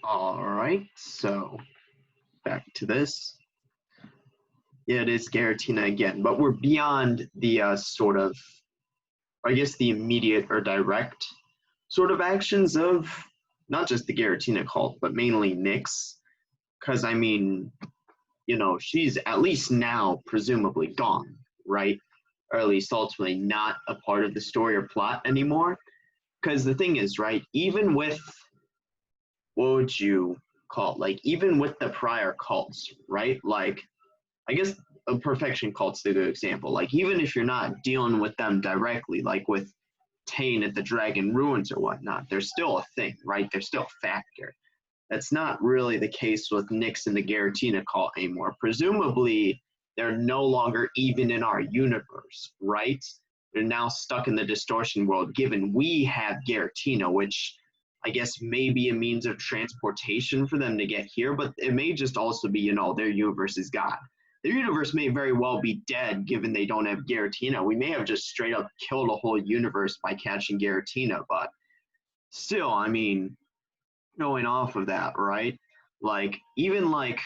All right, so back to this. Yeah, it is Garatina again, but we're beyond the sort of, I guess, the immediate or direct sort of actions of not just the Garatina cult, but mainly Nyx. Because, I mean, she's at least now presumably gone, right? Or at least ultimately not a part of the story or plot anymore. Because the thing is, right, even with what would you call it? Like, even with the prior cults, right? Like, I guess a perfection cult's the good example. Like, even if you're not dealing with them directly, like with Tane at the Dragon Ruins or whatnot, they're still a thing, right? They're still a factor. That's not really the case with Nyx and the Garatina cult anymore. Presumably, they're no longer even in our universe, right? They're now stuck in the distortion world, given we have Garatina, which I guess may be a means of transportation for them to get here, but it may just also be, their universe is God. Their universe may very well be dead given they don't have Garatina. We may have just straight up killed a whole universe by catching Garatina, but still, I mean, going off of that, right? Like even like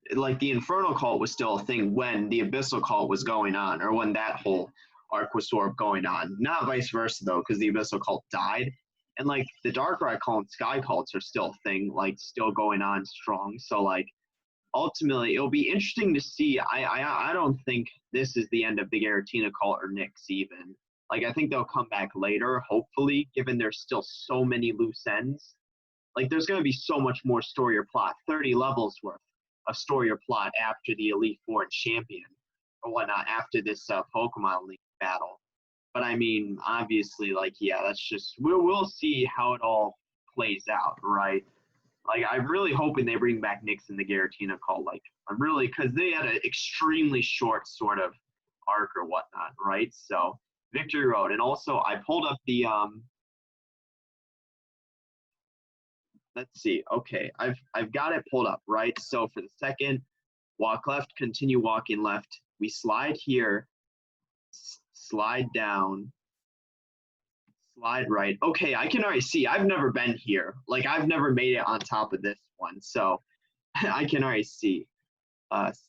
the Infernal cult was still a thing when the Abyssal cult was going on, or when that whole arc was sort of going on. Not vice versa though, because the Abyssal cult died. And like the Darkrai cult and Sky cults are still a thing, like still going on strong. So like ultimately it'll be interesting to see. I don't think this is the end of the Garatina cult or Nyx even. Like I think they'll come back later, hopefully, given there's still so many loose ends. Like there's going to be so much more story or plot, 30 levels worth of story or plot after the Elite Four and Champion or whatnot, after this Pokemon League battle. But I mean, obviously, like, yeah, that's just, we'll see how it all plays out, right? Like, I'm really hoping they bring back Nyx and the Garatina call. Like, I'm really, because they had an extremely short sort of arc or whatnot, right? So, Victory Road. And also, I pulled up the, let's see. Okay, I've got it pulled up, right? So for the second, walk left, continue walking left. We slide here, slide down, slide right. Okay, I can already see. I've never been here. Like I've never made it on top of this one, so I can already see.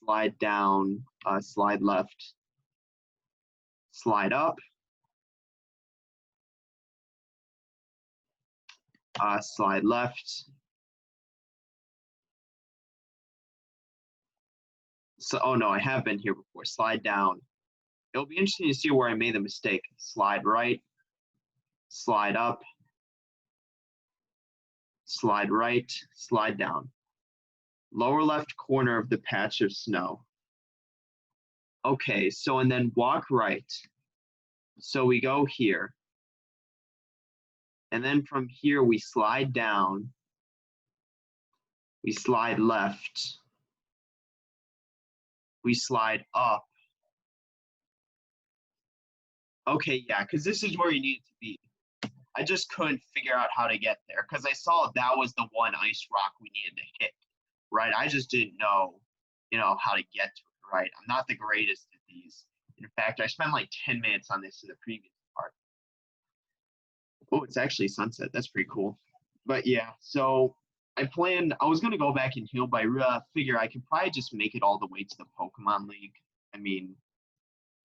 Slide down, slide left, slide up, slide left. So, oh no, I have been here before. Slide down. It'll be interesting to see where I made the mistake. Slide right, slide up, slide right, slide down. Lower left corner of the patch of snow. Okay, so and then walk right. So we go here. And then from here we slide down. We slide left. We slide up. Okay, yeah, because this is where you need to be. I just couldn't figure out how to get there because I saw that was the one ice rock we needed to hit, right? I just didn't know, how to get to it, right? I'm not the greatest at these. In fact, I spent like 10 minutes on this in the previous part. Oh, it's actually sunset. That's pretty cool. But yeah, so I was going to go back and heal, but I figure I could probably just make it all the way to the Pokemon League. I mean,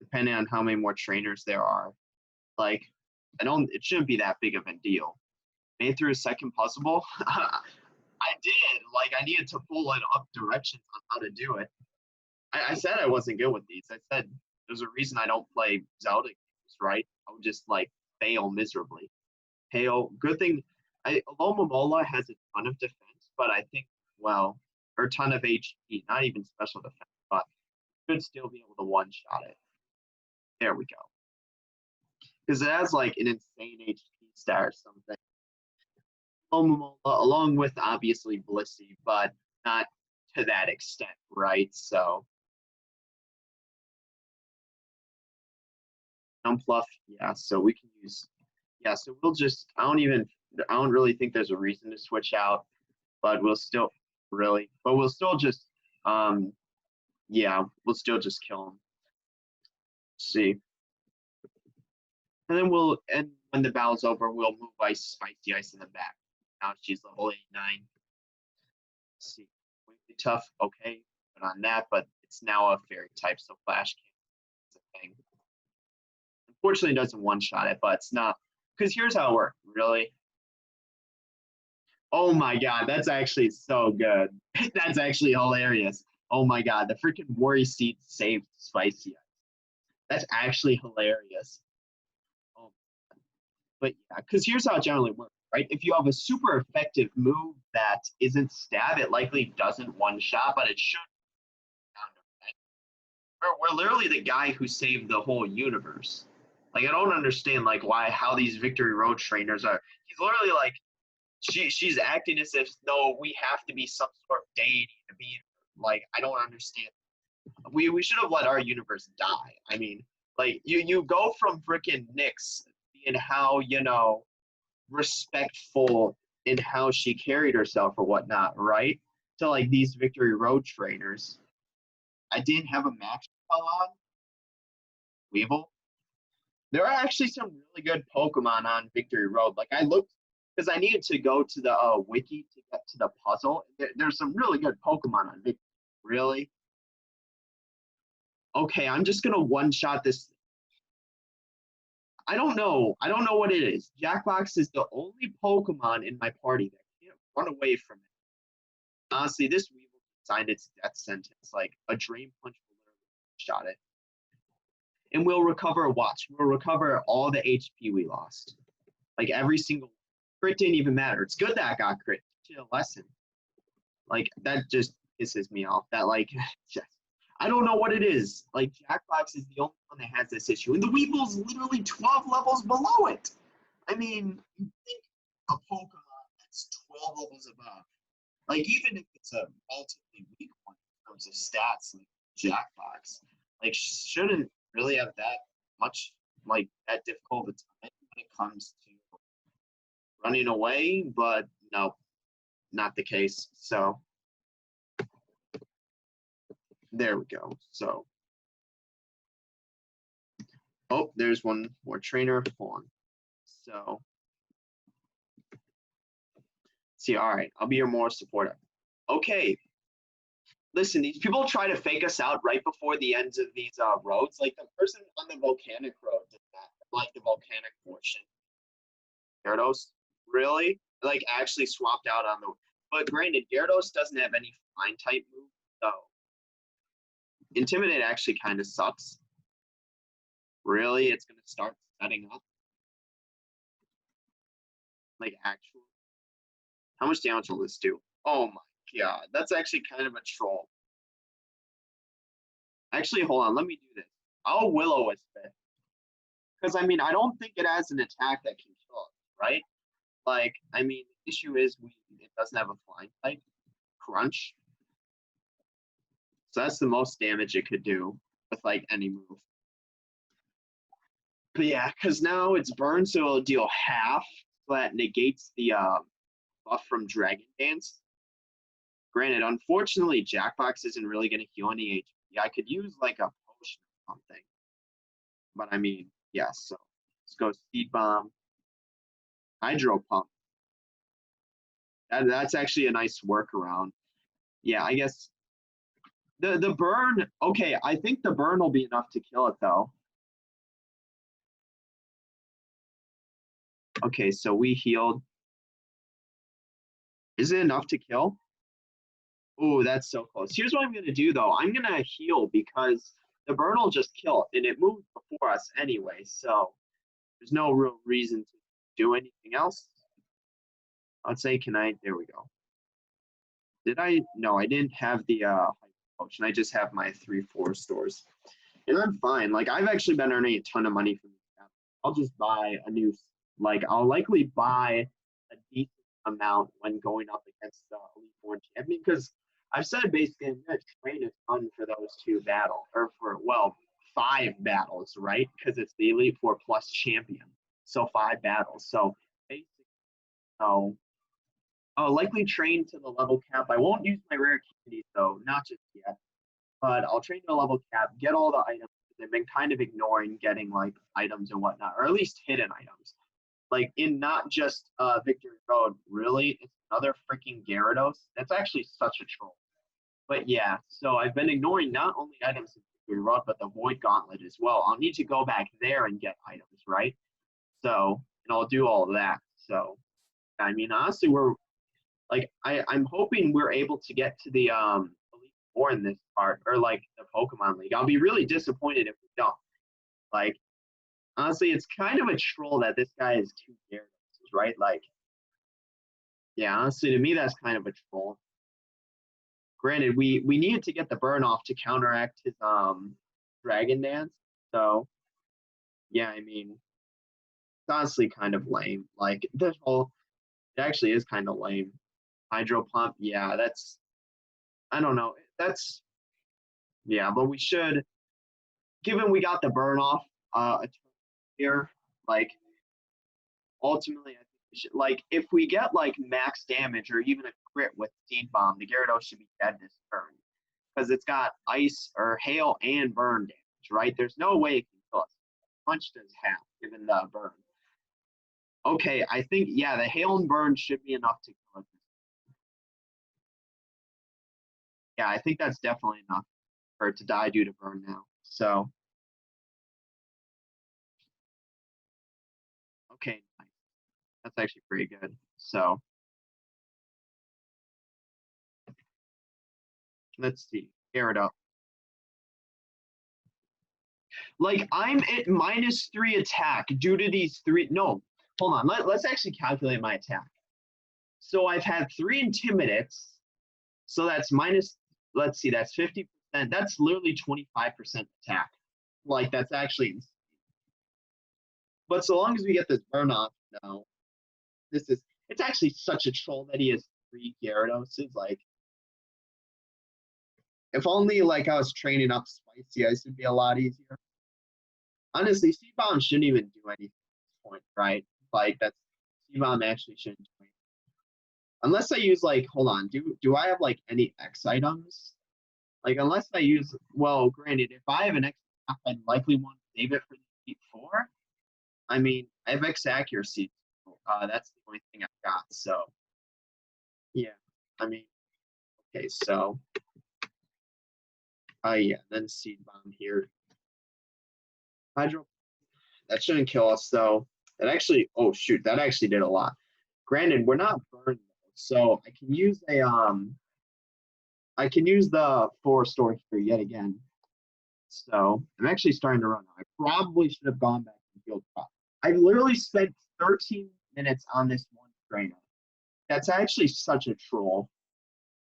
depending on how many more trainers there are. Like, it shouldn't be that big of a deal. Made through a second puzzle. I did. Like, I needed to pull it up directions on how to do it. I said I wasn't good with these. I said there's a reason I don't play Zelda games, right? I would just, like, fail miserably. Hail, good thing. Alomomola has a ton of defense, but I think, well, or a ton of HP, not even special defense, but should still be able to one-shot it. There we go. Because it has, like, an insane HP stat or something. Along with obviously Blissey, but not to that extent, right? So Numpluff, yeah. So we can use, yeah. So we'll just, I don't really think there's a reason to switch out, but we'll still just, yeah, we'll still just kill him. See, and then and when the battle's over, we'll move Spicy Ice in the back. Now she's level 89. see. Wiggly tough, okay, put on that, but it's now a fairy type, so flash can't is a thing. Unfortunately, it doesn't one-shot it, but it's not because here's how it works, really. Oh my god, that's actually so good. That's actually hilarious. Oh my god, the freaking worry seed saved Spicy. That's actually hilarious. Oh, but yeah, because here's how it generally works, right? If you have a super effective move that isn't stab, it likely doesn't one shot, but it should. We're literally the guy who saved the whole universe. Like I don't understand like why how these Victory Road trainers are. He's literally like she's acting as if no, we have to be some sort of deity to be like I don't understand. We should have let our universe die. I mean, like you go from freaking Nyx being how respectful in how she carried herself or whatnot, right? To like these Victory Road trainers. I didn't have a match on Weevil. There are actually some really good Pokemon on Victory Road. Like I looked because I needed to go to the wiki to get to the puzzle. There's some really good Pokemon on Victory. Really? Okay, I'm just gonna one shot this. I don't know. I don't know what it is. Jackbox is the only Pokemon in my party that can't run away from it. Honestly, this Weevil signed its death sentence. Like a Drain Punch will literally shot it. And we'll recover, watch, we'll recover all the HP we lost. Like every single crit didn't even matter. It's good that I got crit. A lesson. Like that just pisses me off. That like just, I don't know what it is. Like Jackbox is the only one that has this issue. And the Weevil's literally 12 levels below it. I mean, you think a Pokemon that's 12 levels above. Like even if it's a relatively weak one in terms of stats like Jackbox, like shouldn't really have that much like that difficult of a time when it comes to running away, but no, not the case. So there we go. So oh, there's one more trainer. Hold on. So see, all right, I'll be your moral supporter. Okay. Listen, these people try to fake us out right before the ends of these roads. Like the person on the volcanic road did that, like the volcanic portion. Gyarados, really? Like actually swapped out on the. But granted, Gyarados doesn't have any flying type move, so Intimidate actually kind of sucks. Really, it's gonna start setting up. Like actually, how much damage will this do? Oh my god, that's actually kind of a troll. Actually, hold on, let me do this. I'll Will-O-Wisp it. Because, I mean, I don't think it has an attack that can kill it, right? Like, I mean, the issue is it doesn't have a flying type. Crunch. So that's the most damage it could do with, like, any move. But yeah, because now it's burned, so it'll deal half. So that negates the buff from Dragon Dance. Granted, unfortunately, Jackbox isn't really going to heal any HP. I could use, like, a potion or something. But, I mean, yeah, so let's go Seed Bomb. Hydro Pump. That's actually a nice workaround. Yeah, I guess the burn. Okay, I think the burn will be enough to kill it though. Okay, so we healed. Is it enough to kill? Oh, that's so close. Here's what I'm gonna do though. I'm gonna heal because the burn will just kill it, and it moved before us anyway. So there's no real reason to do anything else. I'd say, can I? There we go. Did I? No, I didn't have the potion. I just have my 3-4 stores. And I'm fine. Like, I've actually been earning a ton of money from this. I'll just buy a new, like, I'll likely buy a decent amount when going up against the Elite Four champion because I've said basically I'm going to train a ton for those 2 battles, or for, well, 5 battles, right? Because it's the Elite Four plus champion. So 5 battles. So basically, so I'll likely train to the level cap. I won't use my rare candies, though, not just yet. But I'll train to a level cap, get all the items. They've been kind of ignoring getting like items and whatnot, or at least hidden items. like in not just Victory Road, really, it's another freaking Gyarados. That's actually such a troll. But yeah, so I've been ignoring not only items in Victory Road, but the Void Gauntlet as well. I'll need to go back there and get items, right? So, and I'll do all of that. So, I mean, honestly, we're like, I'm hoping we're able to get to the Elite Four in this part, or like the Pokemon League. I'll be really disappointed if we don't. Like, honestly, it's kind of a troll that this guy is 2 Gyarados, right? Like, yeah, honestly, to me, that's kind of a troll. Granted, we needed to get the burn off to counteract his Dragon Dance. So, yeah, I mean, it's honestly kind of lame. Like, this whole, it actually is kind of lame. Hydro Pump, yeah, that's, I don't know. That's, yeah, but we should, given we got the burn off here, like, ultimately, I think we should, like, if we get like max damage or even a crit with Seed Bomb, the Gyarados should be dead this turn because it's got ice or hail and burn damage, right? There's no way it can kill us. Punch does half given the burn. Okay, I think yeah, the hail and burn should be enough to kill us. Yeah, I think that's definitely enough for it to die due to burn now. So okay, nice. That's actually pretty good. So let's see. Gyarados. Like I'm at -3 attack due to these three. No, hold on. Let's actually calculate my attack. So I've had 3 Intimidates. So that's minus. Let's see. That's 50%. That's literally 25% attack. Like that's actually. But so long as we get this burn off, no, this is. It's actually such a troll that he has 3 Gyarados. Like if only like I was training up Spicy Ice would be a lot easier. Honestly, Seed Bomb shouldn't even do anything at this point, right? Like that's Seed Bomb actually shouldn't do anything. Unless I use like, hold on, do I have like any X items? Like unless I use, well, granted, if I have an X, I'd likely want to save it for the Elite Four. I mean, I have X accuracy. That's the only thing I've got. So yeah, I mean, okay, so yeah, then Seed Bomb here. Hydro, that shouldn't kill us though. That actually, oh shoot, that actually did a lot. Granted, we're not burned though, so I can use the forest store here yet again. So I'm actually starting to run. I probably should have gone back and healed top. I literally spent 13 minutes on this one trainer. That's actually such a troll.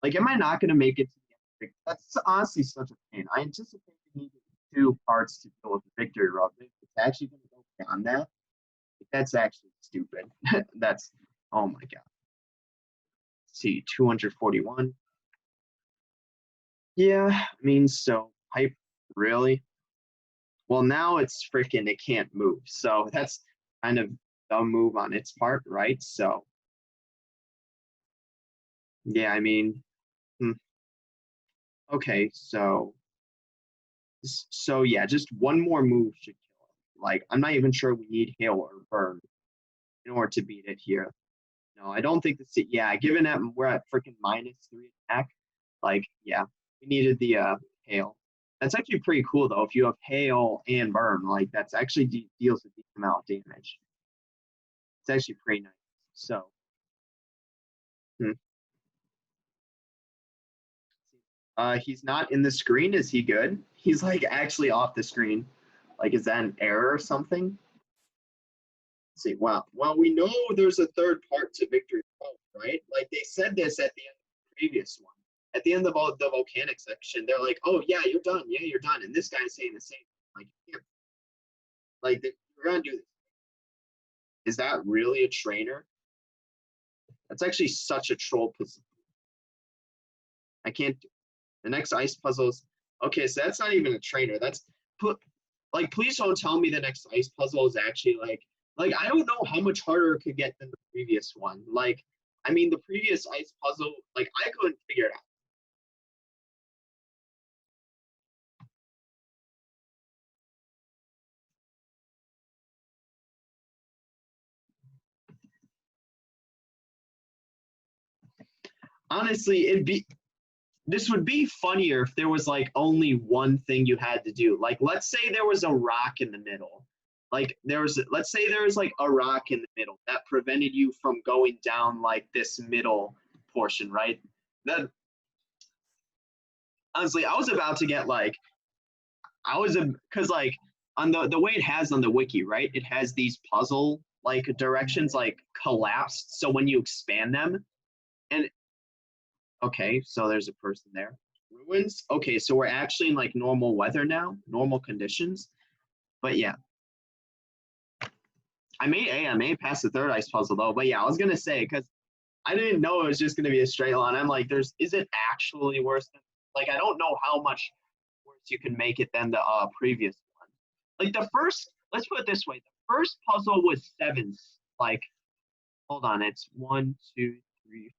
Like, am I not going to make it to the end? That's honestly such a pain. I anticipated needing 2 parts to deal with the victory route. It's actually going to go beyond that. That's actually stupid. That's, oh my God. Let's see, 241. Yeah, I mean, so hype, really? Well, now it's freaking, it can't move. So that's kind of a move on its part, right? So, yeah, I mean, okay, so yeah, just one more move should kill it. Like, I'm not even sure we need hail or burn in order to beat it here. No, I don't think this, yeah, given that we're at freaking -3 attack, like, yeah, we needed the hail. That's actually pretty cool though. If you have hail and burn, like that's actually deals a decent amount of damage. It's actually pretty nice. So, hmm. He's not in the screen. Is he good? He's like actually off the screen. Like, is that an error or something? Let's see, wow. Well, we know there's a third part to Victory Road, right? Like they said this at the end of the previous one. At the end of the volcanic section, they're like, "Oh yeah, you're done. Yeah, you're done." And this guy's saying the same. Like, like we're gonna do this. Is that really a trainer? That's actually such a troll position. I can't. The next ice puzzles. Okay, so that's not even a trainer. That's put. Like, please don't tell me the next ice puzzle is actually like I don't know how much harder it could get than the previous one. Like, I mean, the previous ice puzzle, like I couldn't figure it out. honestly, this would be funnier if there was like only one thing you had to do. Like, let's say there was a rock in the middle. Let's say there was like a rock in the middle that prevented you from going down like this middle portion, right? That honestly, I was about to get like, because like on the way it has on the wiki, right? It has these puzzle like directions like collapsed. So when you expand them, and okay, so there's a person there. Ruins. Okay, so we're actually in like normal weather now, normal conditions. But yeah, I may pass the third ice puzzle though. But yeah, I was gonna say because I didn't know it was just gonna be a straight line. I'm like, is it actually worse than like I don't know how much worse you can make it than the previous one. Like the first, let's put it this way: the first puzzle was sevens. Like, hold on, it's 1, 2, 3.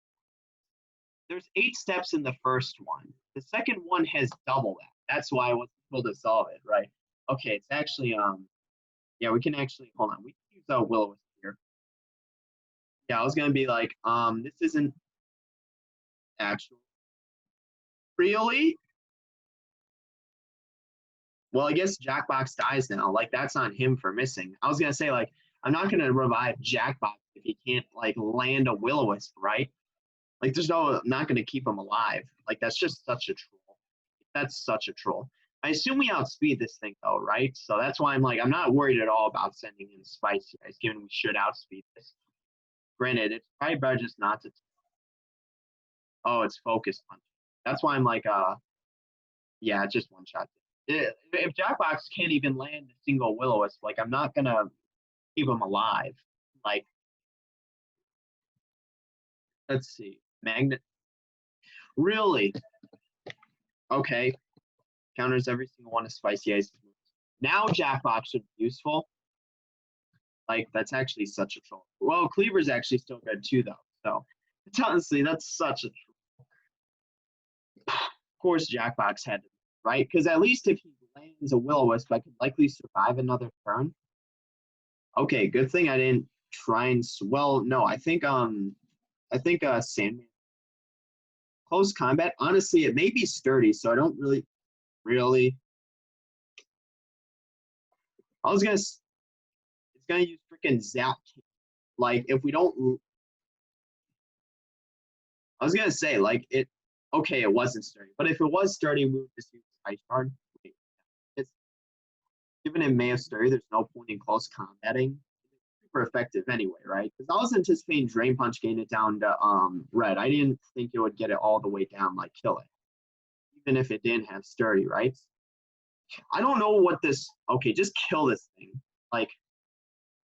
There's 8 steps in the first one. The second one has double that. That's why I was able to solve it, right? Okay, it's actually yeah, we can actually hold on. We can use Willow here. Yeah, I was gonna be like, this isn't actual. Really? Well, I guess Jackbox dies now. Like that's on him for missing. I was gonna say like I'm not gonna revive Jackbox if he can't like land a Will-O-Wisp, right? Like there's no I'm not gonna keep him alive. Like that's just such a troll. That's such a troll. I assume we outspeed this thing though, right? So that's why I'm like I'm not worried at all about sending in Spice guys, given we should outspeed this. Granted, it's probably better just not to. Oh, it's focus punch. That's why I'm like yeah, just one shot. If Jackbox can't even land a single Will-O-Wisp, like I'm not gonna keep him alive. Like, let's see, Magnet. Really? Okay. Counters every single one of Spicy Ice's moves. Now Jackbox should be useful. Like, that's actually such a troll. Well, Cleaver's actually still good too, though. So, it's honestly, that's such a troll. Of course, Jackbox had to, right? Because at least if he lands a Will-O-Wisp, I could likely survive another turn. Okay, good thing I didn't try and well, no, I think Sandman close combat. Honestly, it may be sturdy, so I don't really. I was gonna it's gonna use freaking Zap. Like if we don't, I was gonna say like it. Okay, it wasn't sturdy, but if it was sturdy, we would just use Ice Shard. It's given it may have sturdy. There's no point in close combating. Super effective anyway, right? Because I was anticipating Drain Punch getting it down to red. I didn't think it would get it all the way down, like kill it, even if it didn't have sturdy, right? I don't know what this. Okay, just kill this thing. Like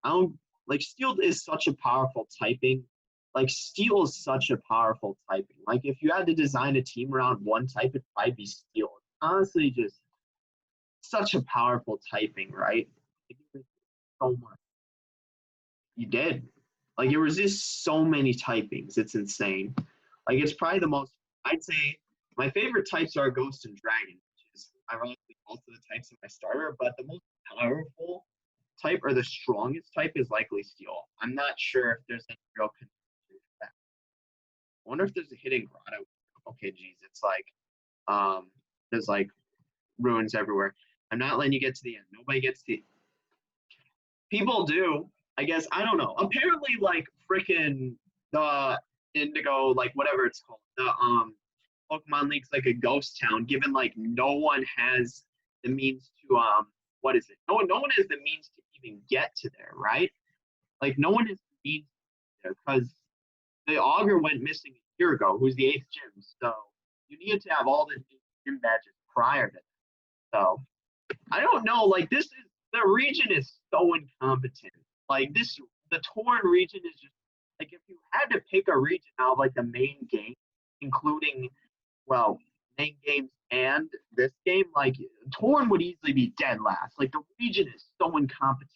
I don't like steel is such a powerful typing. Like steel is such a powerful typing. Like if you had to design a team around one type, it'd probably be steel. It's honestly, just such a powerful typing, right? So much. You did. Like it resists so many typings. It's insane. Like it's probably the most. I'd say my favorite types are Ghost and Dragon, which is ironically both of the types of my starter. But the most powerful type or the strongest type is likely Steel. I'm not sure if there's any real connection to that. I wonder if there's a hidden grotto. Okay, geez, it's like there's like ruins everywhere. I'm not letting you get to the end. Nobody gets to the people do. I guess I don't know. Apparently, like freaking the Indigo, like whatever it's called, the Pokemon League's like a ghost town. Given like no one has the means to what is it? No one has the means to even get to there, right? Like no one has the means there because the Augur went missing a year ago. Who's the 8th gym? So you need to have all the gym badges prior to that. So I don't know. Like this is the region is so incompetent. Like this, the Torn region is just like if you had to pick a region out of like the main game, including well main games and this game, like Torn would easily be dead last. Like the region is so incompetent.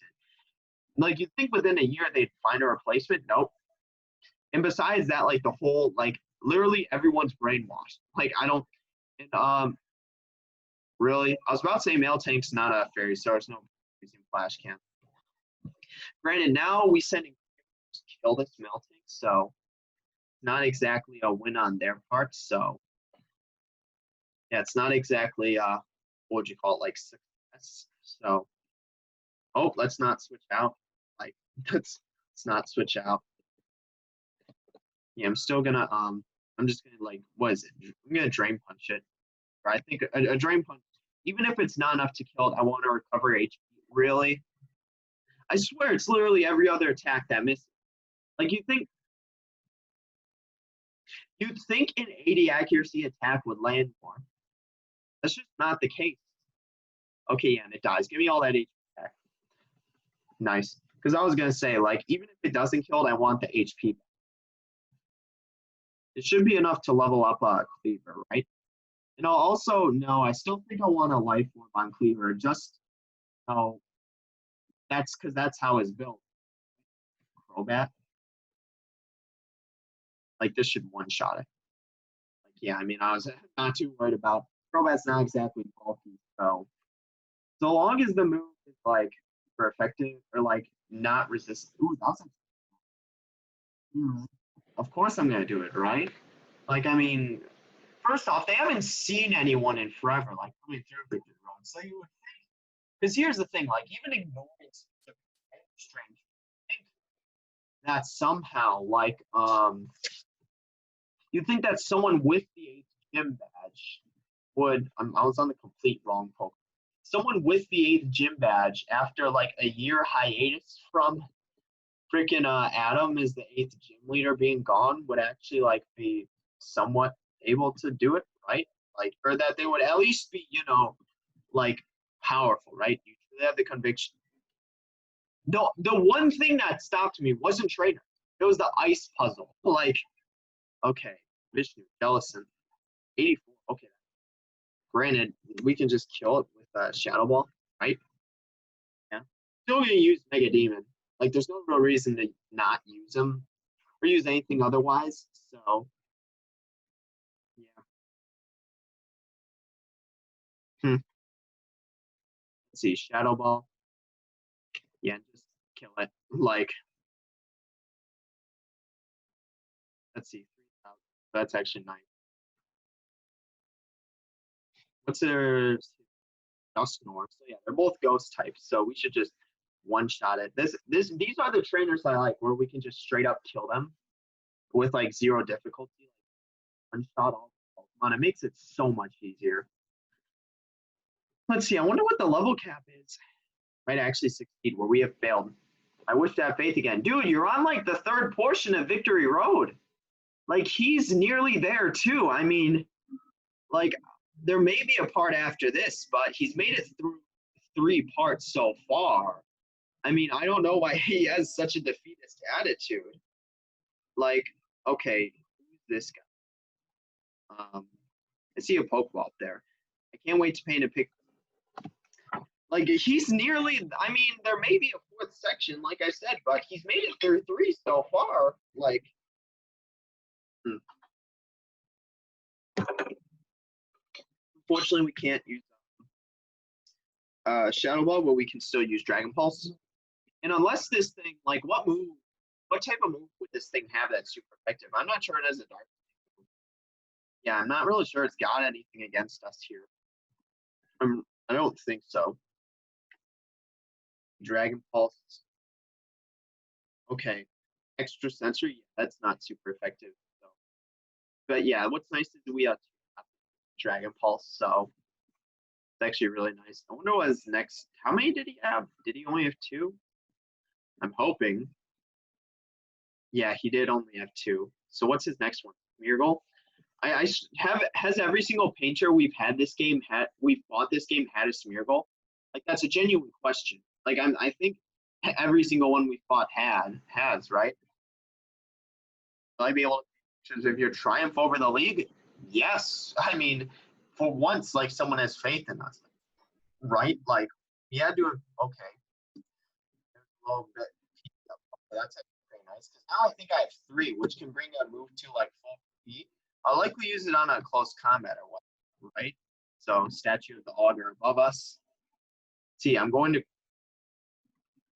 Like you think within a year they'd find a replacement? Nope. And besides that, like the whole like literally everyone's brainwashed. Like I don't. And really, I was about to say Mail Tank's not a fairy source. No using flash cam. Granted, now we send in kill this Mail Tank, so not exactly a win on their part. So yeah, it's not exactly what would you call it, like success. So oh, let's not switch out. Like let's not switch out. Yeah, I'm still gonna I'm just gonna like what is it? I'm gonna drain punch it. Or I think a drain punch, even if it's not enough to kill it, I want to recover HP. Really? I swear it's literally every other attack that misses. Like you'd think an 80 accuracy attack would land more. That's just not the case. Okay, yeah, and it dies. Give me all that HP back. Nice. Because I was gonna say, like, even if it doesn't kill it, I want the HP back. It should be enough to level up Cleaver, right? And I'll also no, I still think I want a life orb on Cleaver. Just oh, that's because that's how it's built. Crobat. Like this should one shot it. Like yeah, I mean I was not too worried about Crobat's not exactly bulky, so long as the move is like super effective or like not resistant. Ooh, that's of course I'm gonna do it, right? Like I mean, first off, they haven't seen anyone in forever, like coming through Victory Road. So you would think, because here's the thing, like even ignoring strange, think that somehow like you think that someone with the 8th gym badge would I was on the complete wrong Pokemon. Someone with the 8th gym badge after like a year hiatus from freaking Adam is the 8th gym leader being gone would actually like be somewhat able to do it, right? Like or that they would at least be, like powerful, right? You truly have the conviction. No, the one thing that stopped me wasn't trainer. It was the ice puzzle. Like, okay, Vishnu, Jellison, 84. Okay, granted, we can just kill it with Shadow Ball, right? Yeah. Still gonna use Mega Demon. Like, there's no real reason to not use him or use anything otherwise. So, yeah. Let's see, Shadow Ball. Yeah, just kill it. Like, let's see, 3,000. That's actually nice. What's their Dusknoir? So yeah, they're both ghost types. So we should just one shot it. These are the trainers I like, where we can just straight up kill them with like zero difficulty, like one shot all Pokemon. It makes it so much easier. Let's see. I wonder what the level cap is. Might actually succeed where we have failed. I wish to have faith again, dude. You're on like the third portion of Victory Road. Like he's nearly there too. I mean, like there may be a part after this, but he's made it through 3 parts so far. I mean, I don't know why he has such a defeatist attitude. Like, okay, who's this guy? I see a Pokeball up there. I can't wait to paint a pic. Like, he's nearly, I mean, there may be a 4th section, like I said, but he's made it through 3 so far. Like, unfortunately, we can't use Shadow Ball, but we can still use Dragon Pulse. And unless this thing, like, what type of move would this thing have that's super effective? I'm not sure it has a dark. Yeah, I'm not really sure it's got anything against us here. I don't think so. Dragon Pulse. Okay. Extra sensory, yeah, that's not super effective. So. But yeah, what's nice is we have Dragon Pulse, so it's actually really nice. I wonder what his next. How many did he have? Did he only have 2? I'm hoping. Yeah, he did only have 2. So what's his next one? Miracle? I have has every single painter we've had this game we've bought this game had a Smeargle? Like that's a genuine question. Like I think every single one we've bought has, right? Will I be able to if your triumph over the league? Yes. I mean, for once, like someone has faith in us. Right? Like we had to okay. A little bit that's very nice. Because now I think I have 3, which can bring a move to like full feet. I'll likely use it on a close combat or what, right? So statue of the augur above us. See, I'm going to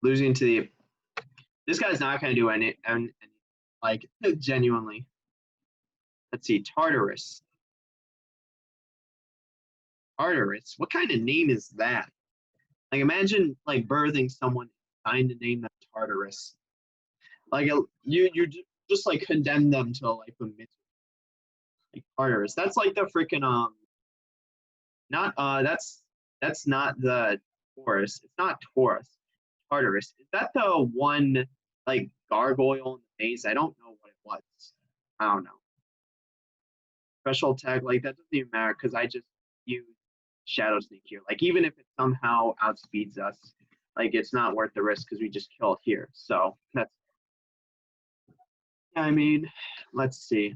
losing to the. This guy's not going to do any like genuinely. Let's see, Tartarus. Tartarus. What kind of name is that? Like, imagine like birthing someone trying to name them Tartarus. Like, you just like condemn them to a life of misery. Like Tartarus. That's like the freaking not that's not the Taurus. It's not Taurus. Tartarus. Is that the one like gargoyle in the face? I don't know what it was. I don't know. Special attack, like that doesn't even matter because I just use Shadow Sneak here. Like even if it somehow outspeeds us, like it's not worth the risk because we just kill it here. So that's I mean, let's see.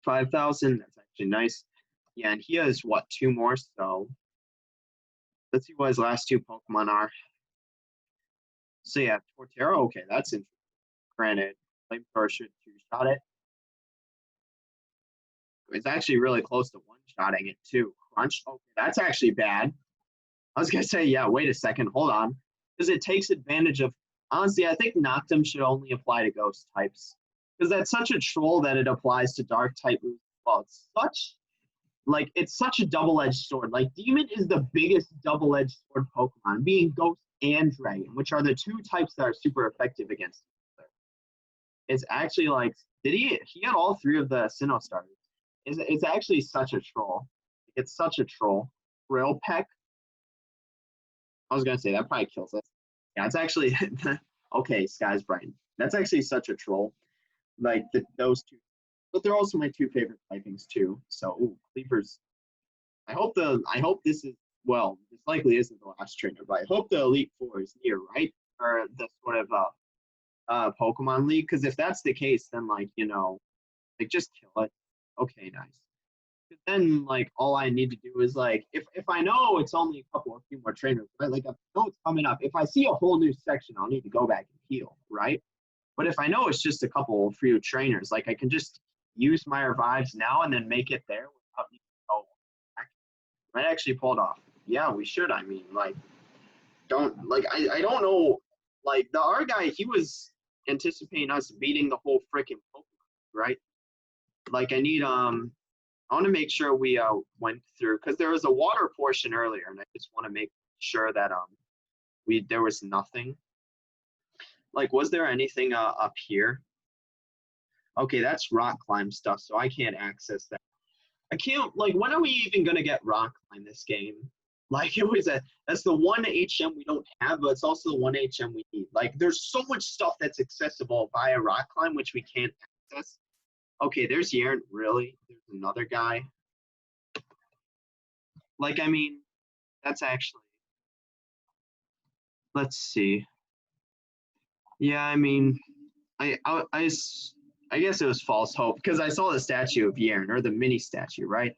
5,000, that's actually nice. Yeah, and he has what, 2 more, so let's see what his last 2 Pokemon are. So yeah, Torterra, okay, that's interesting. Granted, Flame Thrower should 2-shot it. It's actually really close to 1-shotting it too. Crunch, okay, that's actually bad. I was gonna say, yeah, wait a second, hold on. Because it takes advantage of, honestly, I think Noctum should only apply to ghost types. Because that's such a troll that it applies to dark type moves as well. It's such a double-edged sword. Like Demon is the biggest double-edged sword Pokemon, being Ghost and Dragon, which are the 2 types that are super effective against each other. It's actually like, he had all 3 of the Sinnoh starters. It's actually such a troll. It's such a troll. Rail Peck. I was gonna say that probably kills us. Yeah, it's actually okay. Sky's Brighten. That's actually such a troll. Like those 2, but they're also my 2 favorite typings too. So ooh, Cleavers. I hope this is this likely isn't the last trainer, but I hope the Elite Four is near, right? Or the sort of Pokemon League. Because if that's the case, then like just kill it. Okay, nice. Then like all I need to do is like if I know it's only a few more trainers, right? Like if I know it's coming up. If I see a whole new section, I'll need to go back and heal, right? But if I know it's just a couple few trainers, like I can just use my revives now and then make it there without needing to go back. Might actually pull it off. Yeah, we should. I mean, like I don't know. Like the R guy, he was anticipating us beating the whole freaking Pokemon, right? Like I want to make sure we went through because there was a water portion earlier, and I just want to make sure that there was nothing. Like, was there anything up here? Okay, that's rock climb stuff, so I can't access that. I can't like. When are we even gonna get rock climb this game? Like that's the 1 HM we don't have, but it's also the 1 HM we need. Like, there's so much stuff that's accessible via rock climb which we can't access. Okay, there's Yern. Really? There's another guy. Like, I mean, that's actually. Let's see. Yeah, I mean, I guess it was false hope because I saw the statue of Yern or the mini statue, right?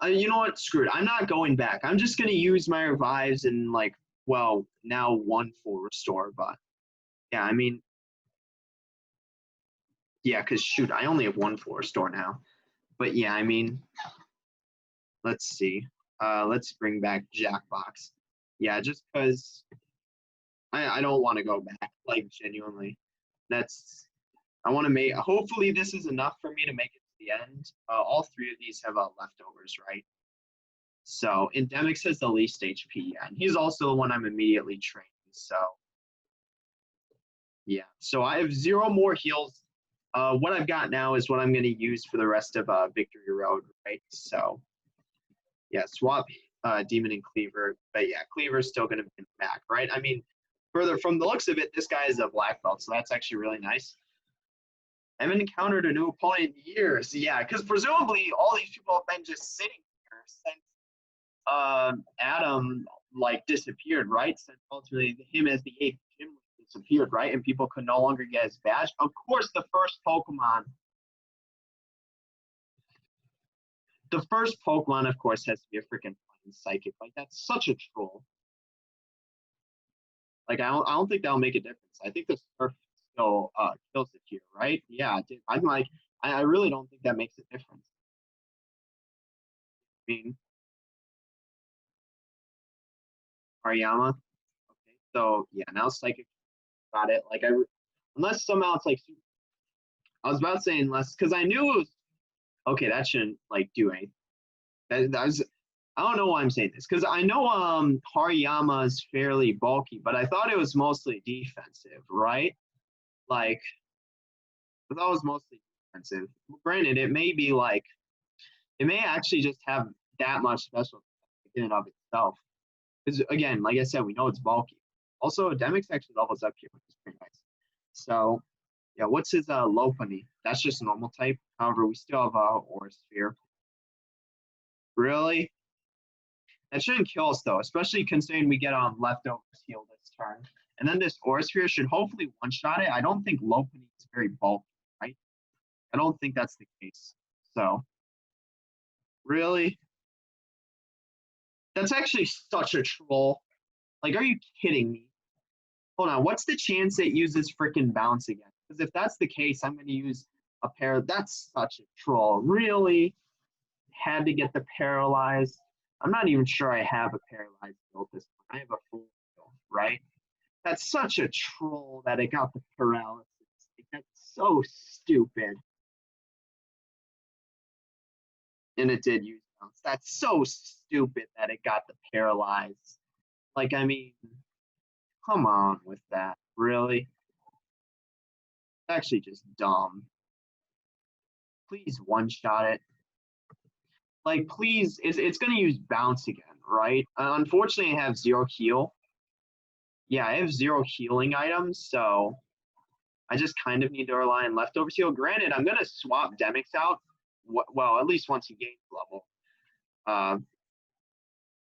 You know what? Screw it. I'm not going back. I'm just gonna use my revives and like, now 1 full restore. But yeah, I mean, yeah, because shoot, I only have 1 full restore now. But yeah, I mean, let's see. Let's bring back Jackbox. Yeah, just because I don't want to go back. Like genuinely, I want to make. Hopefully, this is enough for me to make it to the end. All 3 of these have leftovers, right? So Endemics has the least HP, and he's also the one I'm immediately training. So yeah, so I have 0 more heals. What I've got now is what I'm going to use for the rest of Victory Road, right? So yeah, swap Demon and Cleaver, but yeah, Cleaver's still going to be back, right? I mean, further from the looks of it, this guy is a black belt, so that's actually really nice. I haven't encountered a new opponent in years. Yeah, because presumably all these people have been just sitting here since Adam like disappeared, right? Since ultimately him as the 8th gym disappeared, right? And people could no longer get his badge. Of course, the first Pokemon, of course, has to be a freaking psychic. Like that's such a troll. Like I don't think that'll make a difference. I think the Surf still kills it here, right? Yeah, I'm like I really don't think that makes a difference. I mean, Ariyama. Okay, so yeah, now psychic got it. Like unless somehow it's like I was about to say unless because I knew it was Okay, that shouldn't like do anything. That's I don't know why I'm saying this because I know Hariyama is fairly bulky, but I thought it was mostly defensive, right? Like I thought it was mostly defensive. Granted, it may be like it may actually just have that much special in and of itself. Because again, like I said, we know it's bulky. Also, Demix actually levels up here, which is pretty nice. So yeah, what's his Lopunny? That's just normal type. However, we still have Aura Sphere. Really? That shouldn't kill us though, especially considering we get leftovers heal this turn. And then this Aura Sphere should hopefully one-shot it. I don't think Lopunny is very bulky, right? I don't think that's the case. So really? That's actually such a troll. Like, are you kidding me? Hold on, what's the chance it uses freaking bounce again? Because if that's the case, I'm going to use a pair. That's such a troll. Really? Had to get the paralyzed. I'm not even sure I have a paralyzed build this time. I have a full build, right? That's such a troll that it got the paralysis. Like, that's so stupid. And it did use bounce. That's so stupid that it got the paralyzed. Like, I mean, come on with that. Really? It's actually just dumb. Please one-shot it. Like, please, it's going to use bounce again, right? Unfortunately, I have 0 heal. Yeah, I have 0 healing items, so I just kind of need to rely on leftovers heal. Granted, I'm going to swap Demix out. Well, at least once he gains level.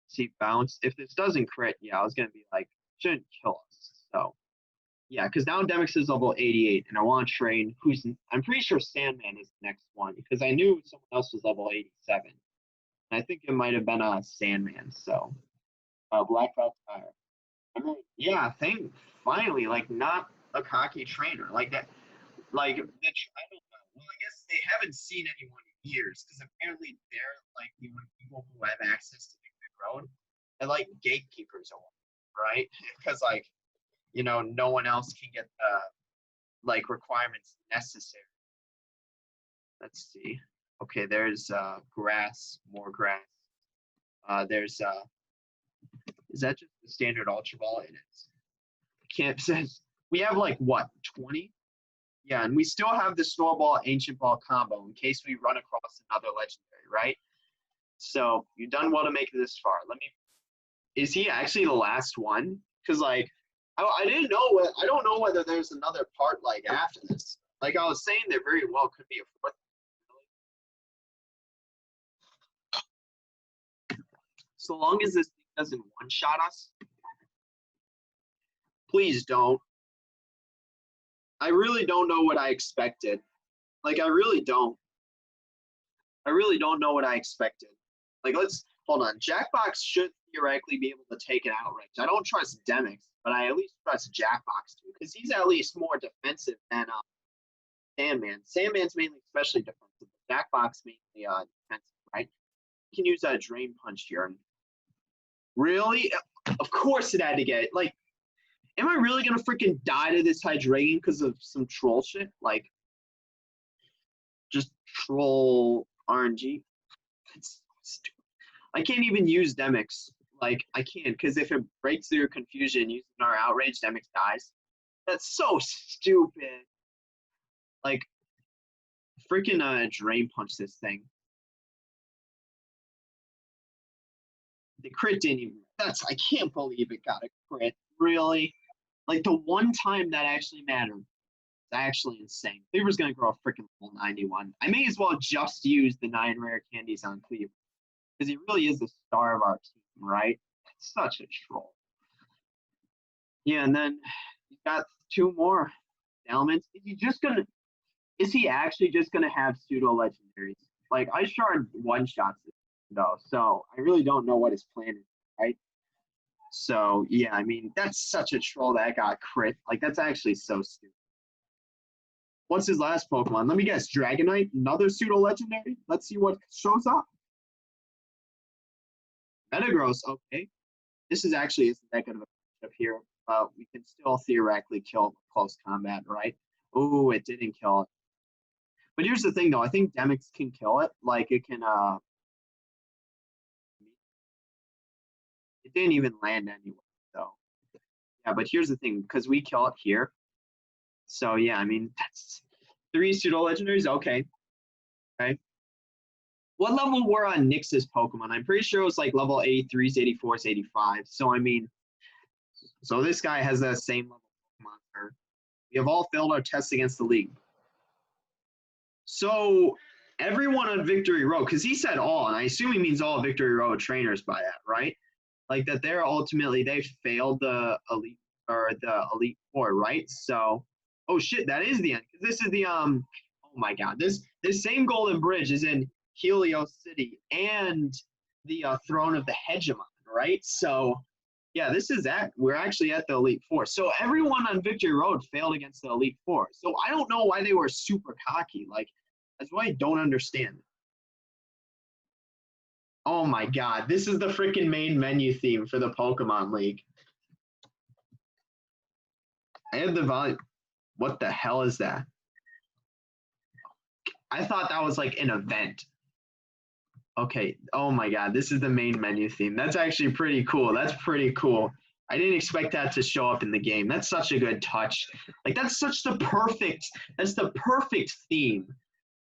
See, bounce. If this doesn't crit, yeah, I was going to be like, shouldn't kill us. So, yeah, because now Demix is level 88, and I want to train who's, I'm pretty sure Sandman is the next one, because I knew someone else was level 87. I think it might have been a Sandman. So, Black Belt Tire. I mean, yeah, finally, like not a cocky trainer like that. Like, I don't know. Well, I guess they haven't seen anyone in years because apparently they're like the only people who have access to the big road. They're like gatekeepers, right? Because like, no one else can get the like requirements necessary. Let's see. Okay, there's grass, more grass. There's is that just the standard Ultra Ball? It is. Can't says we have like what 20? Yeah, and we still have the Snowball Ancient Ball combo in case we run across another legendary, right? So you've done well to make it this far. Is he actually the last one? Because like I didn't know I don't know whether there's another part like after this. Like I was saying, there very well could be a fourth. So long as this thing doesn't one-shot us, please don't. I really don't know what I expected. Like I really don't. I really don't know what I expected. Like let's hold on. Jackbox should theoretically be able to take it out range. I don't trust Demix, but I at least trust Jackbox too, because he's at least more defensive than Sandman. Sandman's mainly especially defensive. Jackbox mainly defensive, right? You can use that Drain Punch here. Really? Of course it had to get it. Like, am I really gonna freaking die to this Hydreigon because of some troll shit? Like, just troll RNG? That's stupid. I can't even use Demix. Like, I can't, because if it breaks through confusion using our outrage, Demix dies. That's so stupid. Like, freaking Drain Punch this thing. The crit didn't even. I can't believe it got a crit. Really? Like, the one time that actually mattered. It's actually insane. Cleaver's going to grow a freaking level 91. I may as well just use the 9 rare candies on Cleaver. Because he really is the star of our team, right? It's such a troll. Yeah, and then you got 2 more elements. Is he actually just gonna have pseudo legendaries? Like I shard one-shots this though, so I really don't know what his plan is, right? So yeah, I mean that's such a troll that got crit. Like that's actually so stupid. What's his last Pokemon? Let me guess. Dragonite, another pseudo legendary. Let's see what shows up. Metagross, okay. This is actually isn't that good of a matchup here, but we can still theoretically kill close combat, right? Oh, it didn't kill it. But here's the thing, though. I think Demix can kill it. Like, it can, it didn't even land anyway, so. Yeah, but here's the thing, because we kill it here. So, yeah, I mean, that's 3 pseudo-legendaries. Okay. Okay. What level were on Nyx's Pokemon? I'm pretty sure it was like level 83s, 84s, 85. So, I mean, so this guy has that same level Pokemon. We have all failed our tests against the league. So, everyone on Victory Road, because he said all, and I assume he means all Victory Road trainers by that, right? Like that they're ultimately, they failed the Elite Four, right? So, oh shit, that is the end. This is the, oh my God, this same Golden Bridge is in Helios City and the Throne of the Hegemon, right? So, yeah, this is that. We're actually at the Elite Four. So everyone on Victory Road failed against the Elite Four. So I don't know why they were super cocky. Like, that's why I don't understand. Oh my God, this is the freaking main menu theme for the Pokemon League. I have the volume. What the hell is that? I thought that was like an event. Okay. Oh my God, this is the main menu theme. That's actually pretty cool. That's pretty cool. I didn't expect that to show up in the game. That's such a good touch. Like that's the perfect theme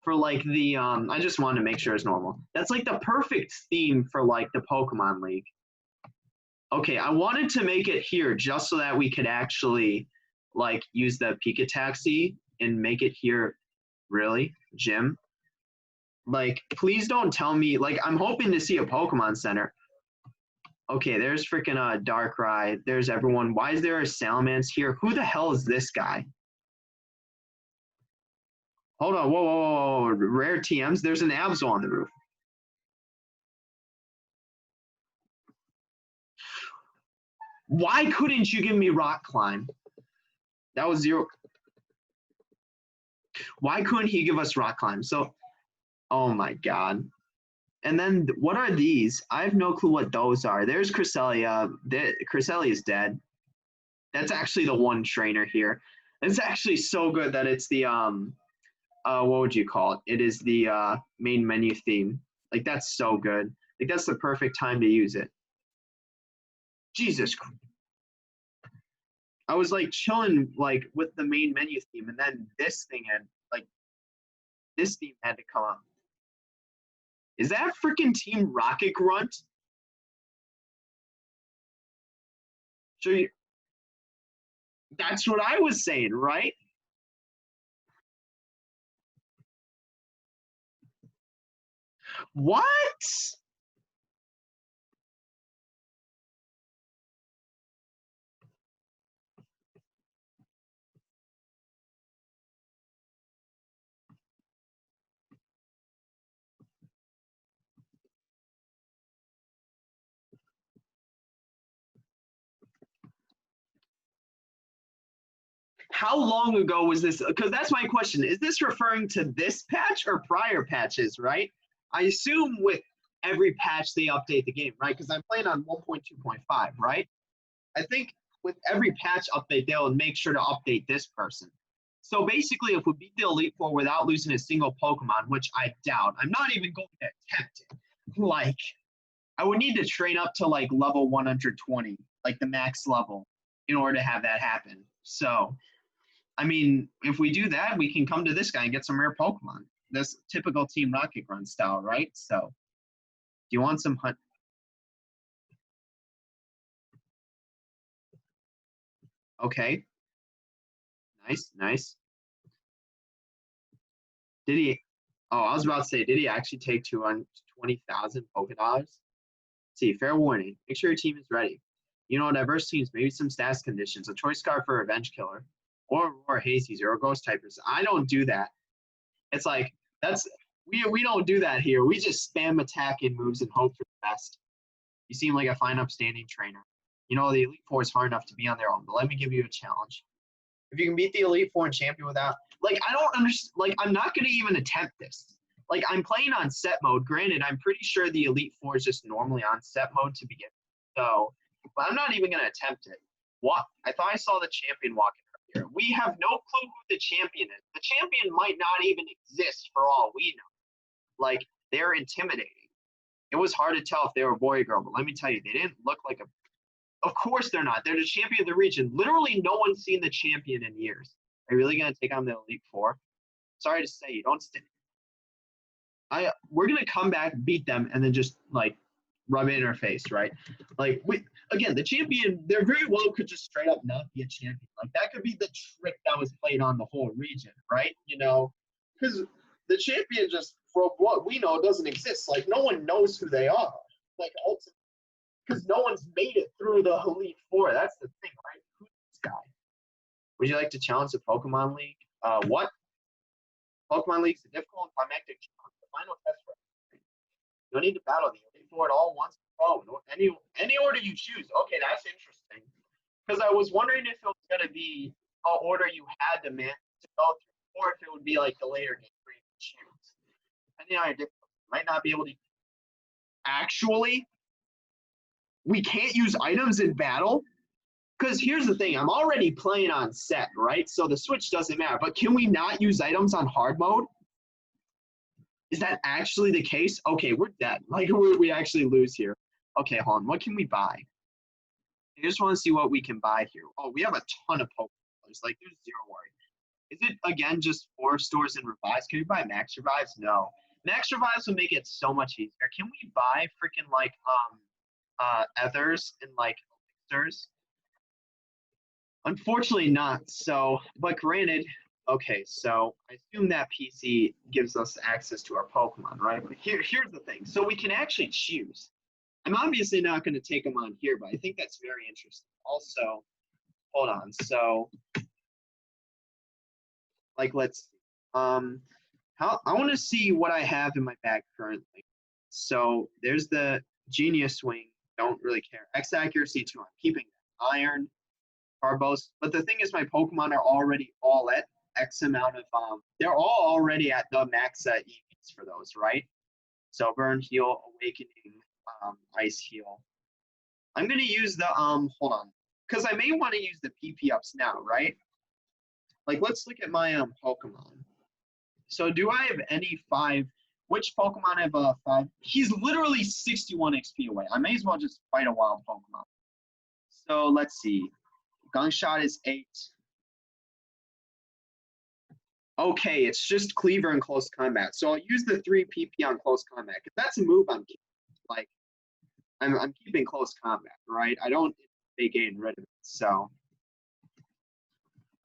for like the I just wanted to make sure it's normal. That's like the perfect theme for like the Pokemon League. Okay, I wanted to make it here just so that we could actually like use the Pika Taxi and make it here. Really, Jim? Like, please don't tell me. Like, I'm hoping to see a Pokemon Center. Okay, there's freaking Darkrai. There's everyone. Why is there a Salamence here? Who the hell is this guy? Hold on. Whoa, whoa, whoa, whoa. Rare TMs. There's an Absol on the roof. Why couldn't you give me Rock Climb? That was 0. Why couldn't he give us Rock Climb? So, oh my God. And then what are these? I have no clue what those are. There's Cresselia. Cresselia is dead. That's actually the one trainer here. It's actually so good that it's the what would you call it? It is the main menu theme. Like that's so good. Like that's the perfect time to use it. Jesus Christ. I was like chilling like with the main menu theme, and then this thing had like this theme had to come up. Is that freaking Team Rocket Grunt? So you, that's what I was saying, right? What? How long ago was this? Because that's my question. Is this referring to this patch or prior patches, right? I assume with every patch they update the game, right? Because I'm playing on 1.2.5, right? I think with every patch update, they'll make sure to update this person. So basically, if we beat the Elite Four without losing a single Pokemon, which I doubt, I'm not even going to attempt it. Like, I would need to train up to like level 120, like the max level, in order to have that happen. So, I mean, if we do that, we can come to this guy and get some rare Pokemon. This typical Team Rocket Run style, right? So, do you want some hunt? Okay. Nice, nice. Did he? Oh, I was about to say, did he actually take 220,000 Poké Dollars? See, fair warning. Make sure your team is ready. You know, diverse teams, maybe some stats conditions, a choice card for Revenge Killer, or Haze User, or Ghost Typers. I don't do that. It's like, we don't do that here. We just spam attacking moves and hope for the best. You seem like a fine, upstanding trainer. You know, the Elite Four is hard enough to be on their own, but let me give you a challenge. If you can beat the Elite Four and champion without, like, I don't understand, like, I'm not going to even attempt this. Like, I'm playing on set mode. Granted, I'm pretty sure the Elite Four is just normally on set mode to begin with. So, but I'm not even going to attempt it. What? I thought I saw the champion walking here. We have no clue who the champion is. The champion might not even exist for all we know. Like, they're intimidating. It was hard to tell if they were a boy or girl, but let me tell you, they didn't look like a. Of course they're not. They're the champion of the region. Literally, no one's seen the champion in years. Are you really gonna take on the Elite Four? Sorry to say, you don't stick. We're gonna come back, beat them, and then just like rub it in our face, right? Like again, the champion, they very well could just straight up not be a champion. Like that could be the trick that was played on the whole region, right? You know, because the champion just, for what we know, doesn't exist. Like no one knows who they are. Like ultimately, because no one's made it through the Elite Four. That's the thing, right? Who's this guy? Would you like to challenge the Pokemon League? What? Pokemon League's a difficult and climactic challenge. The final test for everything. You don't need to battle the Elite Four at all once. Oh, any order you choose. Okay, that's interesting. Because I was wondering if it was going to be an order you had to go through, or if it would be like the later game where you can choose. Depending on your difficulty, you might not be able to. Actually, we can't use items in battle? Because here's the thing, I'm already playing on set, right? So the Switch doesn't matter. But can we not use items on hard mode? Is that actually the case? Okay, we're dead. Like, we actually lose here. Okay, hold on. What can we buy? I just want to see what we can buy here. Oh, we have a ton of Pokeballs. Like, there's zero worry. Is it, again, just 4 stores and revives? Can we buy max revives? No. Max revives would make it so much easier. Can we buy freaking, like, ethers and, like, elixirs? Unfortunately not. So, but granted, okay, so I assume that PC gives us access to our Pokemon, right? But here's the thing. So we can actually choose. I'm obviously not going to take them on here, but I think that's very interesting. Also, hold on. So, like, let's see. I want to see what I have in my bag currently. So there's the Genius Wing. Don't really care. X accuracy 2. I'm keeping that. Iron. Carbos, but the thing is, my Pokemon are already all at X amount of they're all already at the max EVs for those, right? So Burn, Heal, Awakening, Ice Heal. I'm gonna use the hold on, because I may want to use the PP ups now, right? Like let's look at my Pokemon. So do I have any 5? Which Pokemon have 5? He's literally 61 XP away. I may as well just fight a wild Pokemon. So let's see. Gunshot is 8. Okay, it's just Cleaver in close combat. So I'll use the 3 PP on close combat because that's a move I'm keeping. Like, I'm keeping close combat, right? I don't they gain rid of it. So,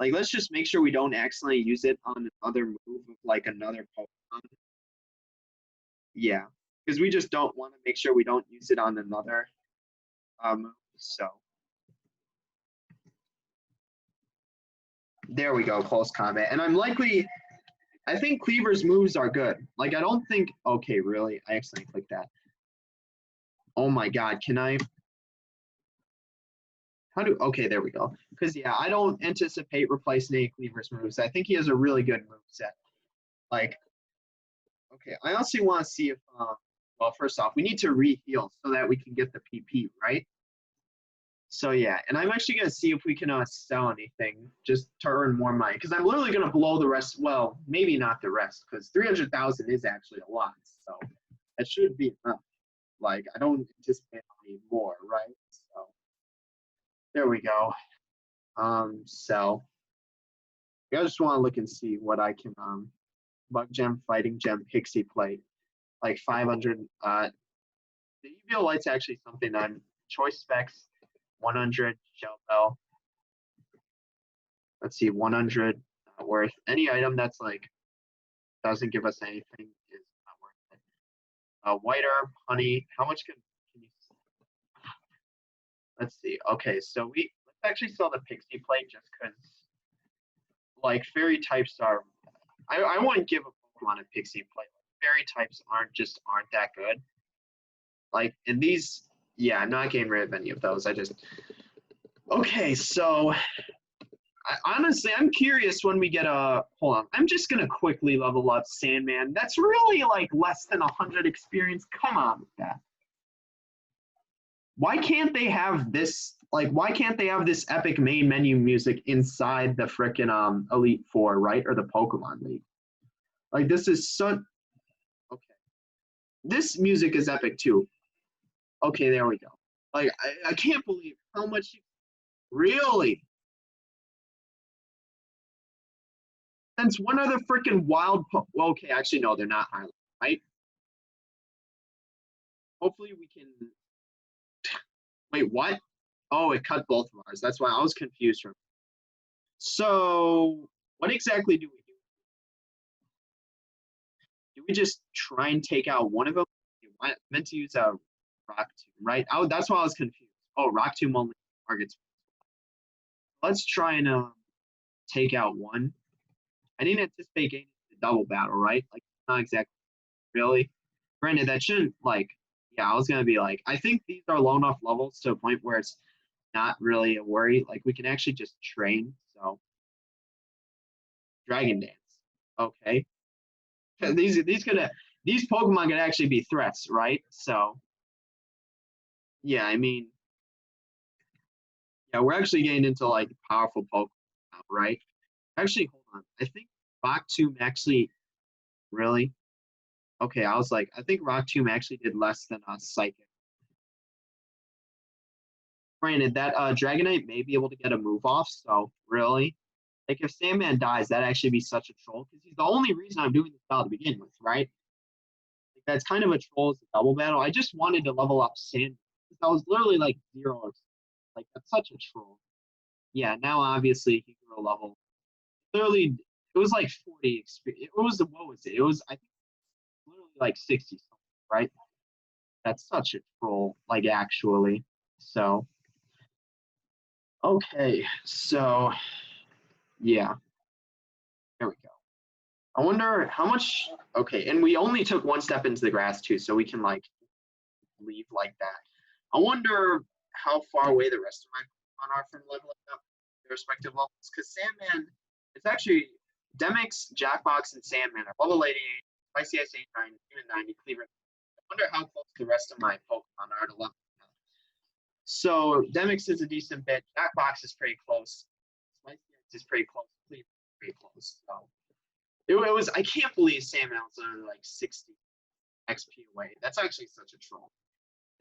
like, let's just make sure we don't accidentally use it on another move of like another Pokemon. Yeah, because we just don't want to make sure we don't use it on another move. So. There we go, close combat. And I think Cleaver's moves are good. Like, I don't think, okay, really? I accidentally clicked that. Oh my God, can I? Okay, there we go. Because, yeah, I don't anticipate replacing any Cleaver's moves. I think he has a really good move set. Like, okay, I also want to see if, well, first off, we need to re-heal so that we can get the PP, right? So yeah, and I'm actually going to see if we can sell anything just to earn more money. Because I'm literally going to blow the rest. Well, maybe not the rest, because 300,000 is actually a lot. So that should be enough. Like, I don't anticipate any more, right? So there we go. Sell. I just want to look and see what I can, Bug Gem, Fighting Gem, Pixie Plate. Like 500. The EVO Light's actually something I'm, choice specs. 100 Shell Bell. Let's see, 100 worth. Any item that's like doesn't give us anything is not worth it. White Herb, Honey. How much can you? Let's see. Okay, so let's actually sell the Pixie Plate just because, like, fairy types are. I wouldn't give a Pokemon a Pixie Plate. Fairy types aren't that good. Like in these. Yeah, I'm not getting rid of any of those. Okay, so honestly, I'm curious when we get hold on. I'm just going to quickly level up Sandman. That's really like less than 100 experience. Come on with that. Why can't they have this? Like, why can't they have this epic main menu music inside the frickin' Elite Four, right, or the Pokemon League? Like, this is such okay. This music is epic too. Okay, there we go. Like, I can't believe how much really. Since one other freaking wild. Well, okay, actually no, they're not highlighted, right? Hopefully we can. Wait, what? Oh, it cut both of ours. That's why I was confused. So, what exactly do we do? Do we just try and take out one of them? I meant to use a Rock Tomb, right? Oh, that's why I was confused. Oh, Rock Tomb only targets. Let's try and take out one. I didn't anticipate getting the double battle, right? Like, not exactly. Really? Granted, that shouldn't, like, yeah, I was going to be like, I think these are low enough levels to a point where it's not really a worry. Like, we can actually just train. So, Dragon Dance. Okay. These Pokemon could actually be threats, right? So, yeah, I mean, yeah, we're actually getting into like powerful Pokemon now, right? Actually, hold on. I think Rock Tomb actually really okay. I was like, I think Rock Tomb actually did less than Psychic. Granted, that Dragonite may be able to get a move off. So really, like if Sandman dies, that'd actually be such a troll because he's the only reason I'm doing this battle to begin with, right? Like, that's kind of a troll as a double battle. I just wanted to level up Sandman. I was literally like 0. Like that's such a troll. Yeah, now obviously he grew a level. Literally, it was like 40 experience. It was what was it? It was I think literally like 60 something, right? That's such a troll, like actually. So okay, so yeah, there we go. I wonder how much. Okay, and we only took one step into the grass too, so we can like leave like that. I wonder how far away the rest of my Pokemon are from leveling up their respective levels. Because Sandman, it's actually Demix, Jackbox, and Sandman are level 88, Spicy Ice 89, Human 90, Cleaver. I wonder how close the rest of my Pokemon are to level up. So Demix is a decent bit. Jackbox is pretty close. Spicy Ice is pretty close. Cleaver is pretty close. So it was. I can't believe Sandman was only like 60 XP away. That's actually such a troll.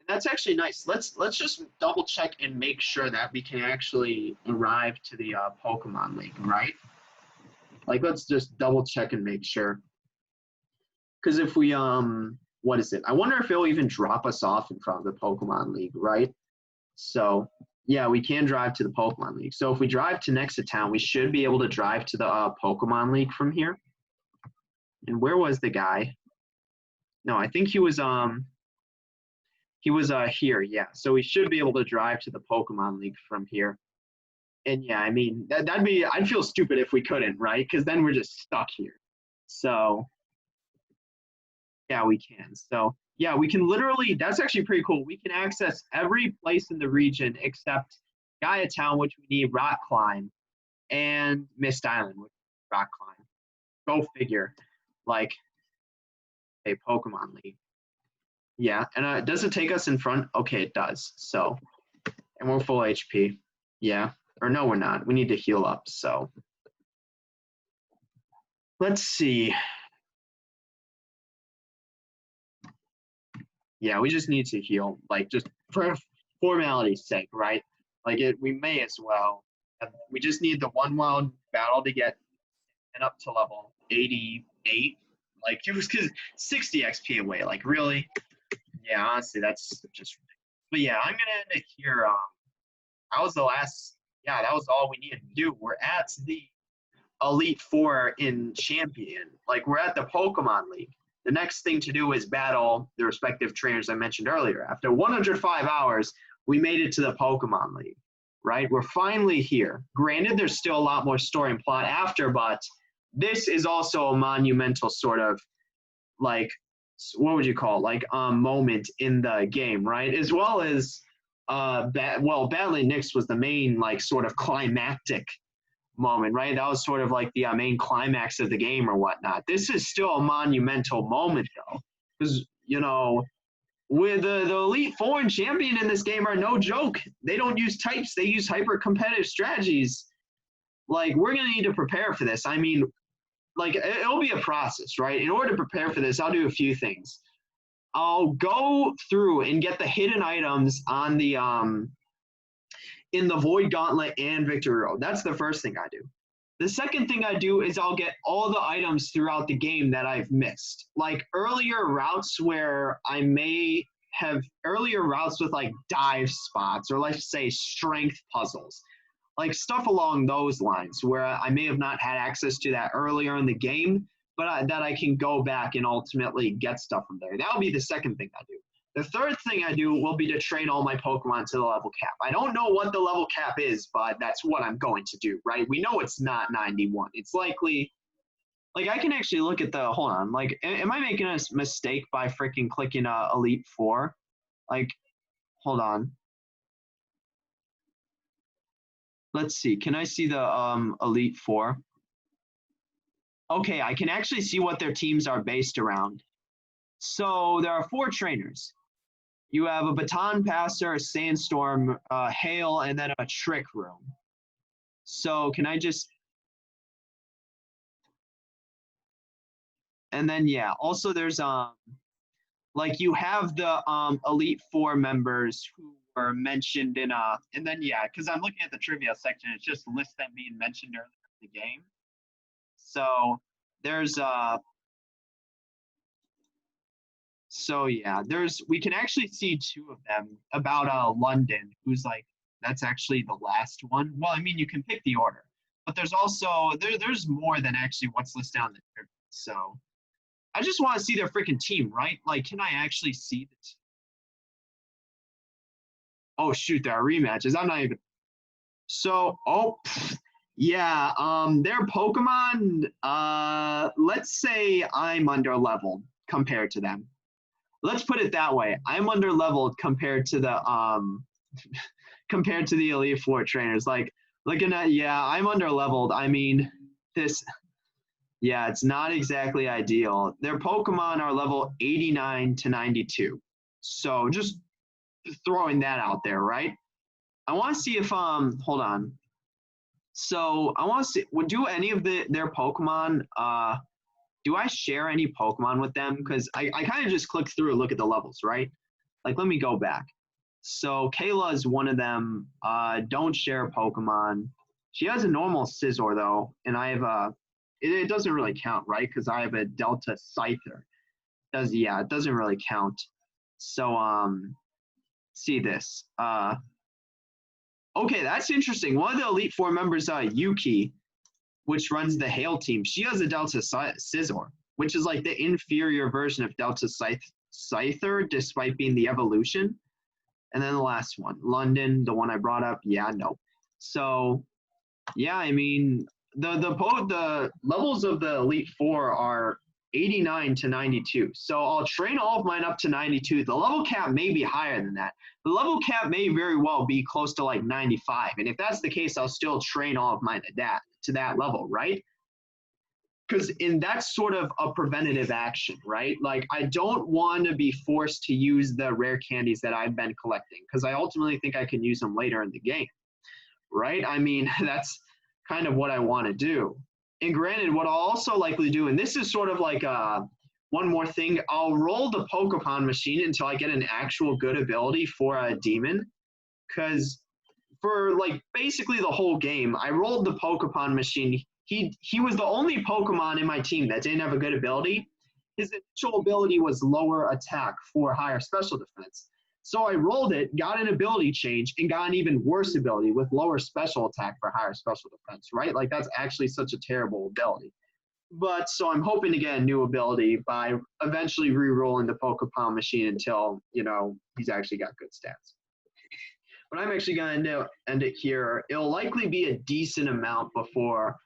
And that's actually nice. Let's just double check and make sure that we can actually arrive to the Pokemon League, right? Like let's just double check and make sure. Because if we what is it? I wonder if it'll even drop us off in front of the Pokemon League, right? So yeah, we can drive to the Pokemon League. So if we drive to next to town, we should be able to drive to the Pokemon League from here. And where was the guy? No, I think he was here, yeah. So we should be able to drive to the Pokemon League from here. And yeah, I mean that'd be I'd feel stupid if we couldn't, right? Because then we're just stuck here. So yeah, we can. So yeah, we can literally that's actually pretty cool. We can access every place in the region except Gaia Town, which we need Rock Climb, and Mist Island, which is Rock Climb. Go figure. Like a Pokemon League. Yeah, and does it take us in front? Okay, it does. So, and we're full HP. Yeah, or no, we're not. We need to heal up. So, let's see. Yeah, we just need to heal, like just for formality's sake, right? Like we may as well. We just need the one wild battle to get and up to level 88. Like it was because 60 XP away. Like really. Yeah, honestly, that's just ridiculous. But yeah, I'm gonna end it here. That was the last. Yeah, that was all we needed to do. We're at the Elite Four in Champion. Like we're at the Pokemon League. The next thing to do is battle the respective trainers I mentioned earlier. After 105 hours, we made it to the Pokemon League. Right? We're finally here. Granted, there's still a lot more story and plot after, but this is also a monumental sort of like what would you call it? Like moment in the game, right? As well as battling Nyx was the main like sort of climactic moment, right? That was sort of like the main climax of the game or whatnot. This is still a monumental moment though, because with the Elite Four and Champion in this game are no joke. They don't use types. They use hyper-competitive strategies. Like, we're going to need to prepare for this. I mean, like, it'll be a process, right? In order to prepare for this, I'll do a few things. I'll go through and get the hidden items on the in the Void Gauntlet and Victory Road. That's the first thing I do. The second thing I do is I'll get all the items throughout the game that I've missed. Like earlier routes where I may have earlier routes with like dive spots or let's say strength puzzles. Like stuff along those lines where I may have not had access to that earlier in the game, but that I can go back and ultimately get stuff from there. That'll be the second thing I do. The third thing I do will be to train all my Pokemon to the level cap. I don't know what the level cap is, but that's what I'm going to do, right? We know it's not 91. It's likely, like I can actually look at the, hold on, like am I making a mistake by freaking clicking Elite Four? Like, hold on. Let's see, can I see the Elite Four? Okay, I can actually see what their teams are based around. So there are 4 trainers. You have a Baton Passer, a Sandstorm, Hail, and then a Trick Room. So can I just... And then, yeah, also there's, like you have the Elite Four members who were mentioned in, and then, yeah, because I'm looking at the trivia section, it's just lists them being mentioned earlier in the game. So there's, so yeah, we can actually see 2 of them about London, who's like, that's actually the last one. Well, I mean, you can pick the order, but there's also, there's more than actually what's listed on the trip. So I just want to see their freaking team, right? Like, can I actually see this? Oh, shoot, there are rematches. I'm not even. So, yeah, their Pokemon, let's say I'm under leveled compared to them. Let's put it that way. I'm under leveled compared to the compared to the Elite Four trainers. Like looking at, yeah, I'm under leveled. I mean, this, yeah, it's not exactly ideal. Their Pokemon are level 89 to 92. So just throwing that out there, right? I want to see if hold on. So I want to see, do any of their Pokemon do I share any Pokemon with them? Because I kind of just click through and look at the levels, right? Like, let me go back. So Kayla is one of them. Don't share Pokemon. She has a normal Scizor, though, and I have it doesn't really count, right? Because I have a Delta Scyther. Yeah, it doesn't really count. So, see this. Okay, that's interesting. One of the Elite Four members, Yuki, which runs the Hail team, she has a Delta Scizor, which is like the inferior version of Delta Scyther, despite being the evolution. And then the last one, London, the one I brought up, yeah, no. So, yeah, I mean, the levels of the Elite Four are 89 to 92. So I'll train all of mine up to 92. The level cap may be higher than that. The level cap may very well be close to like 95. And if that's the case, I'll still train all of mine to that level, right? Because that's sort of a preventative action, right? Like, I don't want to be forced to use the rare candies that I've been collecting because I ultimately think I can use them later in the game, right? I mean, that's kind of what I want to do. And granted, what I'll also likely do, and this is sort of like one more thing, I'll roll the Pokemon machine until I get an actual good ability for a demon. Because for like basically the whole game, I rolled the Pokemon machine. He was the only Pokemon in my team that didn't have a good ability. His initial ability was lower attack for higher special defense. So I rolled it, got an ability change, and got an even worse ability with lower special attack for higher special defense, right? Like, that's actually such a terrible ability. But so I'm hoping to get a new ability by eventually re-rolling the Pokemon machine until, you know, he's actually got good stats. But I'm actually going to end it here. It'll likely be a decent amount before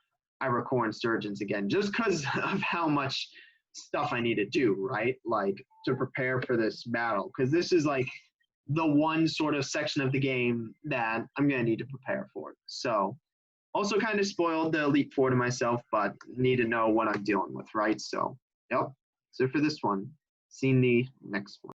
I record Insurgence again, just because of how much stuff I need to do, right? Like, to prepare for this battle. Because this is like the one sort of section of the game that I'm going to need to prepare for. So, also kind of spoiled the Elite Four to myself, but need to know what I'm dealing with, right? So, yep. So for this one, see the next one.